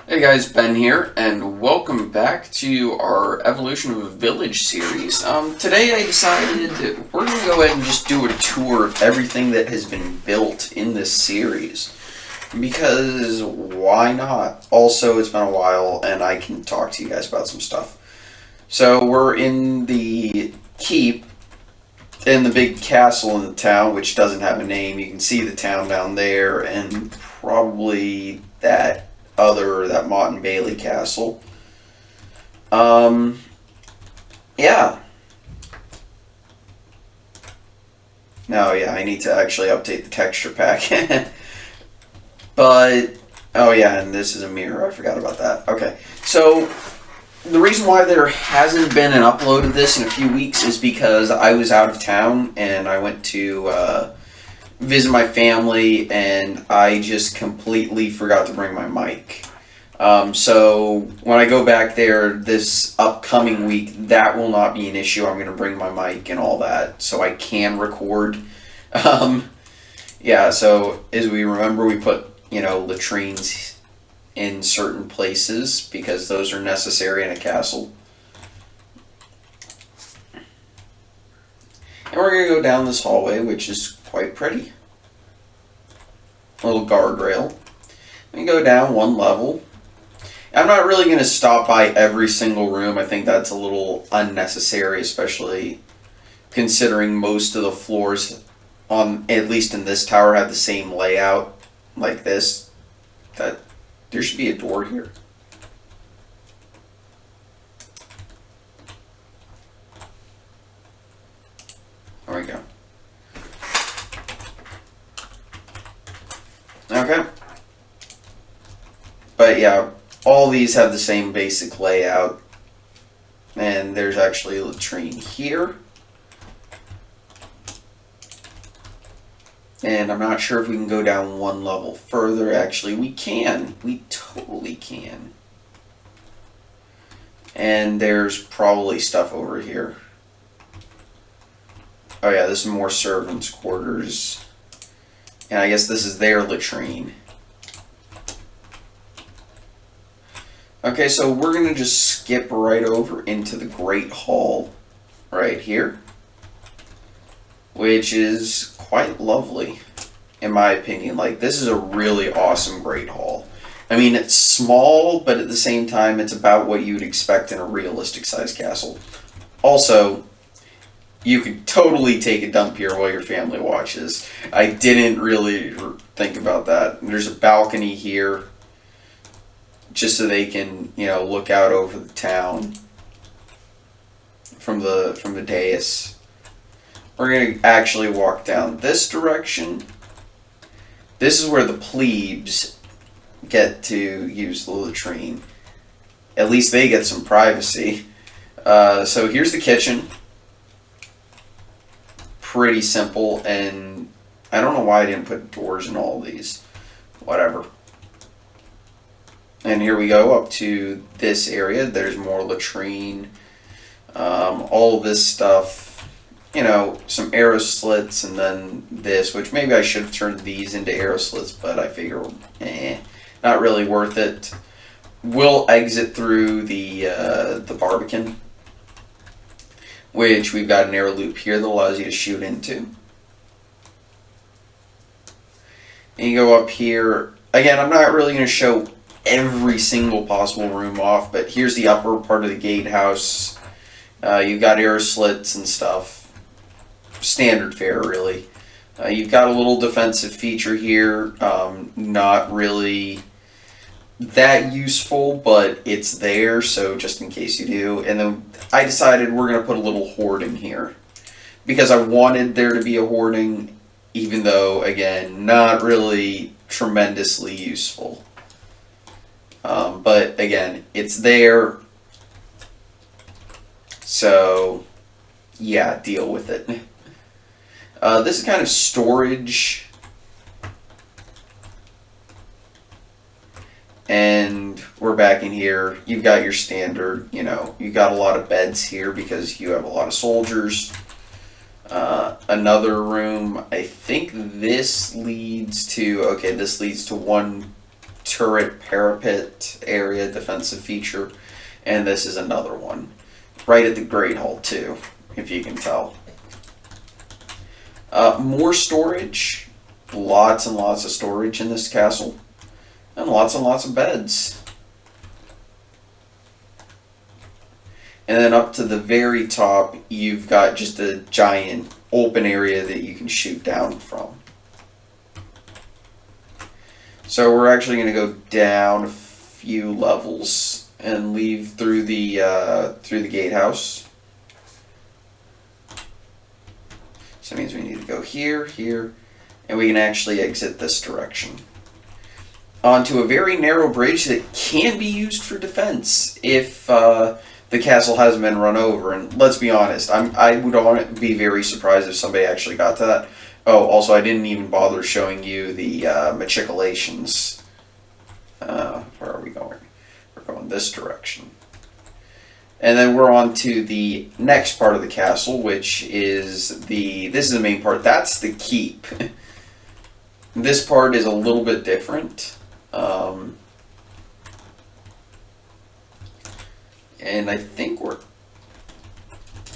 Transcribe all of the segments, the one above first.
Hey guys, Ben here, and welcome back to our Evolution of a Village series. Today I decided we're going to go ahead and just do a tour of everything that has been built in this series. Because why not? Also, it's been a while, and I can talk to you guys about some stuff. So we're in the keep, in the big castle in the town, which doesn't have a name. You can see the town down there, and probably that Mott and Bailey castle. Yeah. No, yeah, I need to actually update the texture pack. But, oh yeah, and this is a mirror. I forgot about that. Okay, so the reason why there hasn't been an upload of this in a few weeks is because I was out of town and I went to visit my family and I just completely forgot to bring my mic. So when I go back there this upcoming week, that will not be an issue. I'm going to bring my mic and all that so I can record. Yeah, so as we remember, we put, latrines in certain places because those are necessary in a castle. And we're going to go down this hallway, which is quite pretty. A little guardrail. We go down one level. I'm not really going to stop by every single room. I think that's a little unnecessary, especially considering most of the floors, at least in this tower, have the same layout like this. That there should be a door here. There we go. Okay. But yeah, all these have the same basic layout. And there's actually a latrine here. And I'm not sure if we can go down one level further. Actually, we can. We totally can. And there's probably stuff over here. Oh yeah, this is more servants' quarters. And I guess this is their latrine. Okay, so we're going to just skip right over into the Great Hall right here, which is quite lovely, in my opinion. Like, this is a really awesome Great Hall. I mean, it's small, but at the same time, it's about what you'd expect in a realistic-sized castle. Also, you could totally take a dump here while your family watches. I didn't really think about that. There's a balcony here, just so they can, look out over the town from the dais. We're going to actually walk down this direction. This is where the plebes get to use the latrine. At least they get some privacy. So here's the kitchen. Pretty simple, and I don't know why I didn't put doors in all of these. Whatever. And here we go up to this area. There's more latrine. All of this stuff. Some arrow slits, and then this, which maybe I should have turned these into arrow slits, but I figure, not really worth it. We'll exit through the barbican, which we've got an arrow loop here that allows you to shoot into. And you go up here. Again, I'm not really going to show every single possible room off, but here's the upper part of the gatehouse. You've got arrow slits and stuff. Standard fare, really. You've got a little defensive feature here. Not really that useful, but it's there, so just in case you do. And then I decided we're going to put a little hoarding here, because I wanted there to be a hoarding, even though, again, not really tremendously useful. But again, it's there, so yeah, deal with it. This is kind of storage, and we're back in here. You've got your standard, you got a lot of beds here because you have a lot of soldiers. Another room, I think this leads to, okay, this leads to one turret parapet area defensive feature, and this is another one. Right at the Great Hall too, if you can tell. More storage. Lots and lots of storage in this castle. And lots of beds. And then up to the very top, you've got just a giant open area that you can shoot down from. So we're actually going to go down a few levels and leave through the gatehouse. So that means we need to go here, here, and we can actually exit this direction. Onto a very narrow bridge that can be used for defense if the castle hasn't been run over. And let's be honest, I would be very surprised if somebody actually got to that. Oh, also, I didn't even bother showing you the machicolations. Where are we going? We're going this direction. And then we're on to the next part of the castle, which is this is the main part. That's the keep. This part is a little bit different. And I think we're...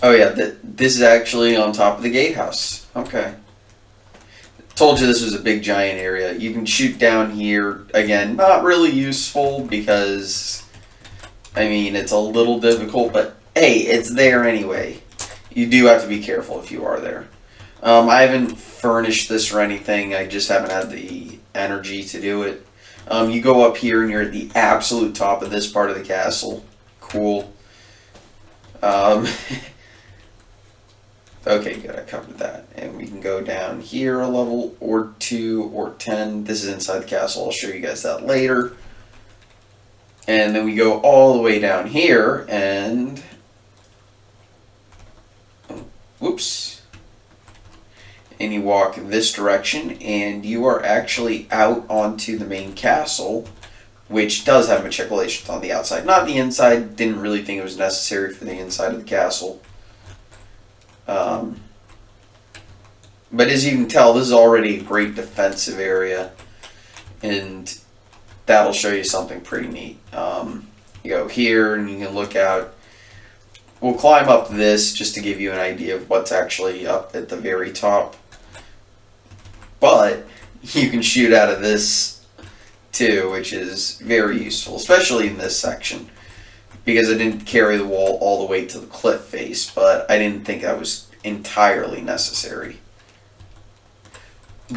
Oh yeah, this is actually on top of the gatehouse. Okay. Told you this was a big giant area. You can shoot down here. Again, not really useful because, I mean, it's a little difficult, but hey, it's there anyway. You do have to be careful if you are there. I haven't furnished this or anything. I just haven't had the energy to do it. You go up here and you're at the absolute top of this part of the castle. Cool. Okay, good, I covered that. And we can go down here a level, or 2, or 10. This is inside the castle. I'll show you guys that later. And then we go all the way down here, and... whoops. And you walk this direction, and you are actually out onto the main castle, which does have machicolations on the outside. Not the inside. Didn't really think it was necessary for the inside of the castle. But as you can tell, this is already a great defensive area, and that'll show you something pretty neat. You go here, and you can look out. We'll climb up this just to give you an idea of what's actually up at the very top. But you can shoot out of this too, which is very useful, especially in this section, because I didn't carry the wall all the way to the cliff face, but I didn't think that was entirely necessary.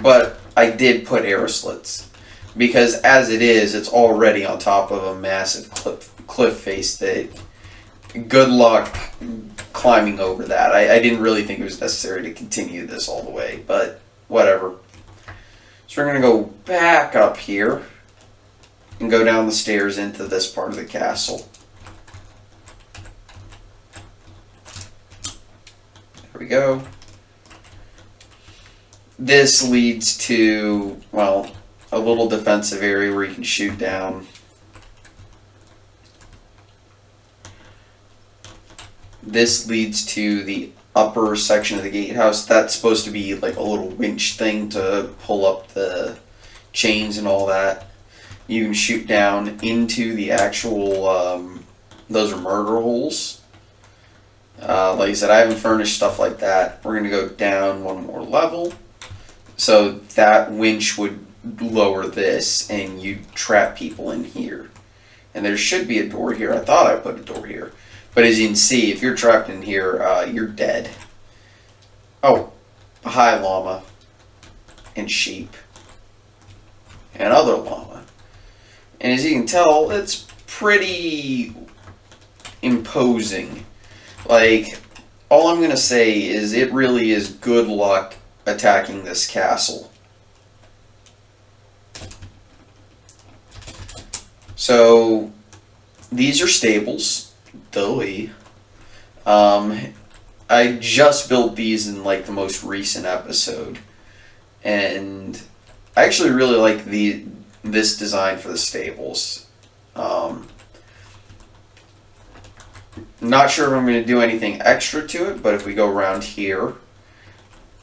But I did put arrow slits, because as it is, it's already on top of a massive cliff face that good luck climbing over that. I didn't really think it was necessary to continue this all the way, but whatever. So we're going to go back up here and go down the stairs into this part of the castle. There we go. This leads to, well, a little defensive area where you can shoot down. This leads to the upper section of the gatehouse. That's supposed to be like a little winch thing to pull up the chains and all that. You can shoot down into the actual, those are murder holes. Like I said, I haven't furnished stuff like that. We're going to go down one more level. So that winch would lower this, and you'd trap people in here. And there should be a door here. I thought I put a door here. But as you can see, if you're trapped in here, you're dead. Oh, a high llama. And sheep. And other llama. And as you can tell, it's pretty imposing. Like, all I'm going to say is it really is good luck attacking this castle. So, these are stables. Duh. I just built these in like the most recent episode. And I actually really like this design for the stables. Not sure if I'm going to do anything extra to it, but if we go around here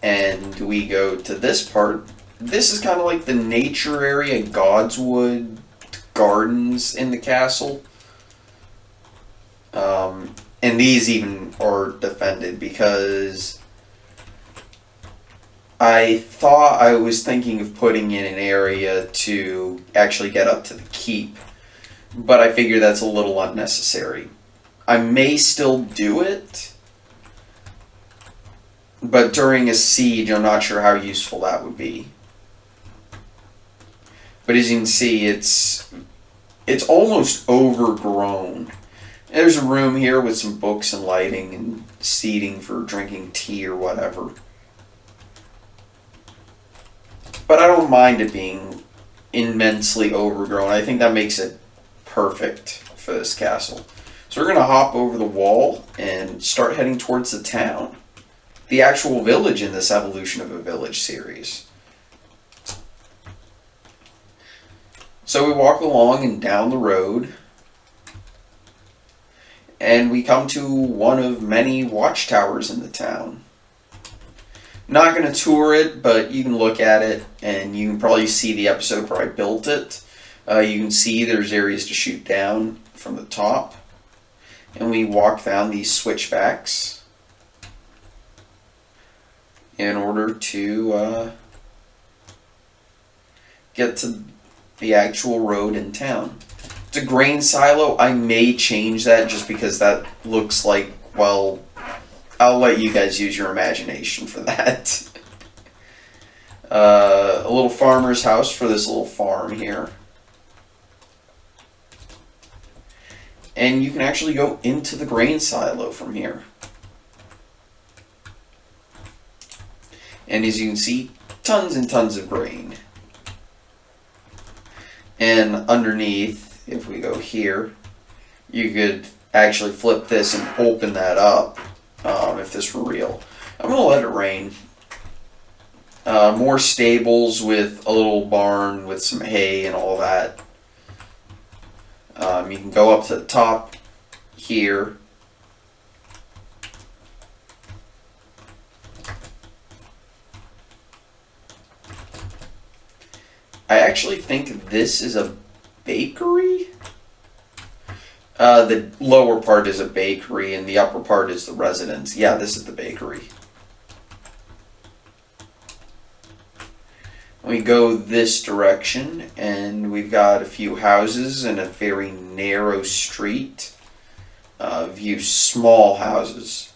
and we go to this part, this is kind of like the nature area, Godswood gardens in the castle. And these even are defended because I thought I was thinking of putting in an area to actually get up to the keep, but I figure that's a little unnecessary. I may still do it, but during a siege, I'm not sure how useful that would be. But as you can see, it's almost overgrown. There's a room here with some books and lighting and seating for drinking tea or whatever. But I don't mind it being immensely overgrown. I think that makes it perfect for this castle. So we're going to hop over the wall and start heading towards the town. The actual village in this Evolution of a Village series. So we walk along and down the road, and we come to one of many watchtowers in the town. Not going to tour it, but you can look at it, and you can probably see the episode where I built it. You can see there's areas to shoot down from the top. And we walk down these switchbacks in order to get to the actual road in town. It's a grain silo. I may change that just because that looks like, well, I'll let you guys use your imagination for that. A little farmer's house for this little farm here. And you can actually go into the grain silo from here. And as you can see, tons and tons of grain. And underneath, if we go here, you could actually flip this and open that up if this were real. I'm going to let it rain. More stables with a little barn with some hay and all that. You can go up to the top here. I actually think this is a bakery. The lower part is a bakery and the upper part is the residence. Yeah, this is the bakery. We go this direction and we've got a few houses and a very narrow street. View small houses.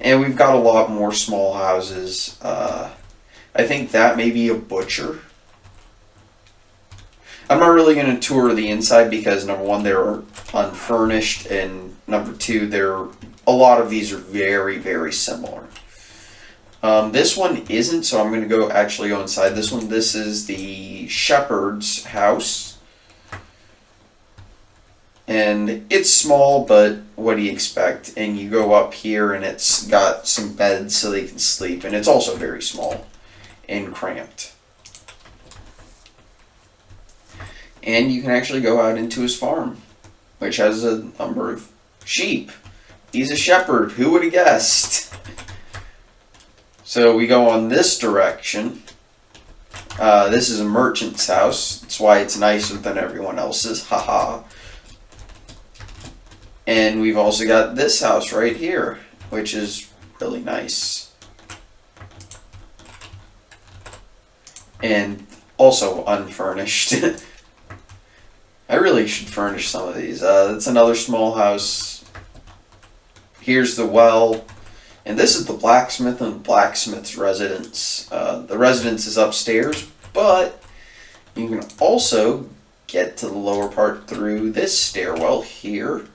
And we've got a lot more small houses. I think that may be a butcher. I'm not really going to tour the inside because number one, they're unfurnished, and number two, a lot of these are very, very similar. This one isn't, so I'm going to actually go inside this one. This is the shepherd's house. And it's small, but what do you expect? And you go up here and it's got some beds so they can sleep. And it's also very small and cramped. And you can actually go out into his farm, which has a number of sheep. He's a shepherd. Who would have guessed? So we go on this direction. This is a merchant's house. That's why it's nicer than everyone else's. Haha. And we've also got this house right here, which is really nice. And also unfurnished. I really should furnish some of these. It's another small house. Here's the well. And this is the blacksmith and blacksmith's residence. The residence is upstairs, but you can also get to the lower part through this stairwell here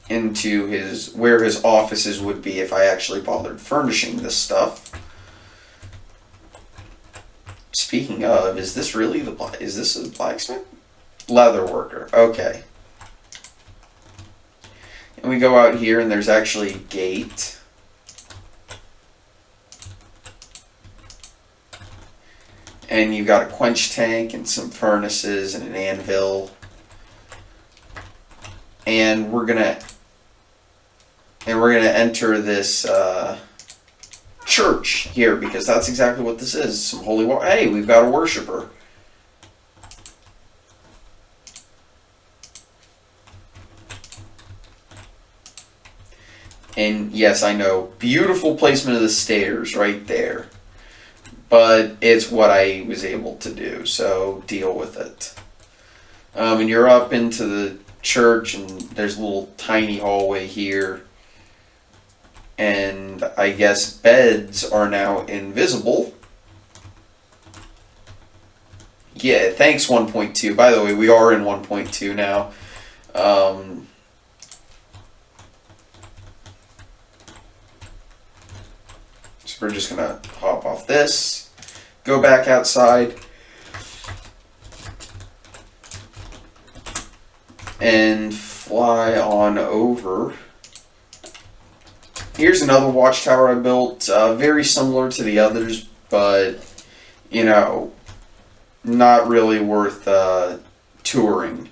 into where his offices would be if I actually bothered furnishing this stuff. Speaking of, is this a blacksmith? Leather worker. Okay. And we go out here and there's actually a gate. And you've got a quench tank and some furnaces and an anvil. And we're gonna enter this church here, because that's exactly what this is. Some holy water. Hey, we've got a worshiper. And yes, I know, beautiful placement of the stairs right there. But it's what I was able to do, so deal with it. And you're up into the church, and there's a little tiny hallway here. And I guess beds are now invisible. Yeah, thanks 1.2. By the way, we are in 1.2 now. So we're just going to hop off this, go back outside, and fly on over. Here's another watchtower I built, very similar to the others, but, you know, not really worth touring.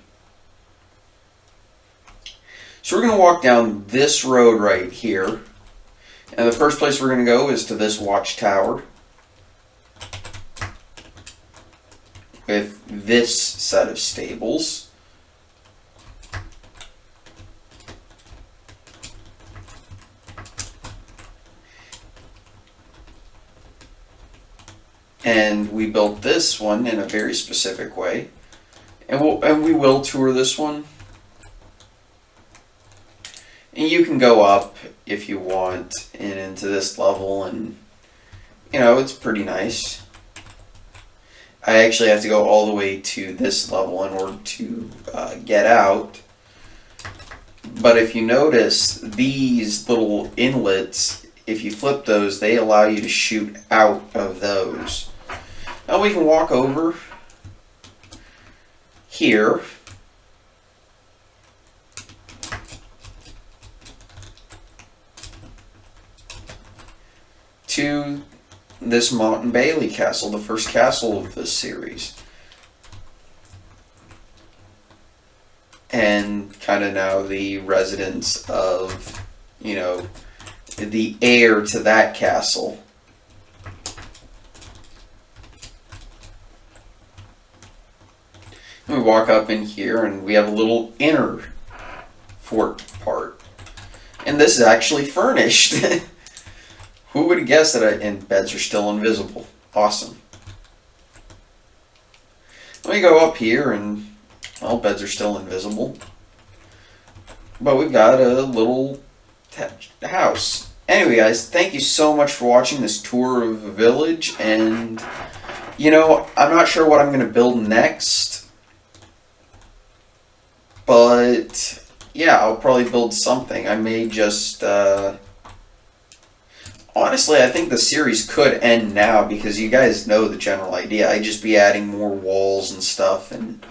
So we're going to walk down this road right here, and the first place we're going to go is to this watchtower with this set of stables. And we built this one in a very specific way, and we will tour this one. And you can go up if you want and into this level, and you know, it's pretty nice. I actually have to go all the way to this level in order to get out. But if you notice, these little inlets, if you flip those, they allow you to shoot out of those. Now we can walk over here to this Mount and Bailey castle, the first castle of this series. And kind of now the residence of, you know, the heir to that castle. We walk up in here and we have a little inner fort part. And this is actually furnished. Who would have guessed that? And beds are still invisible. Awesome. Let me go up here and, well, beds are still invisible. But we've got a little house. Anyway, guys, thank you so much for watching this tour of a village. And, you know, I'm not sure what I'm going to build next. But, yeah, I'll probably build something. I may just, honestly, I think the series could end now because you guys know the general idea. I'd just be adding more walls and stuff and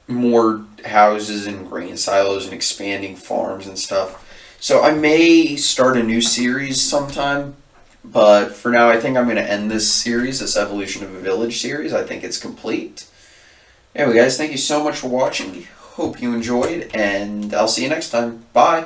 more houses and grain silos and expanding farms and stuff. So I may start a new series sometime, but for now I think I'm going to end this series, this Evolution of a Village series. I think it's complete. Anyway, guys, thank you so much for watching. Hope you enjoyed, and I'll see you next time. Bye!